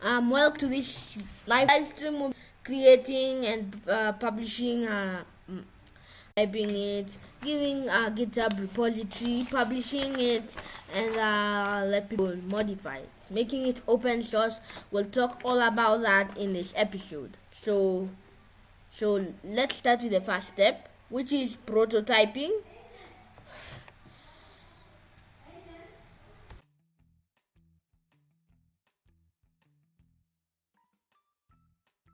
Welcome to this live stream of creating and publishing, typing it, giving a GitHub repository, publishing it, and let people modify it, making it open source. We'll talk all about that in this episode. So let's start with the first step, which is prototyping.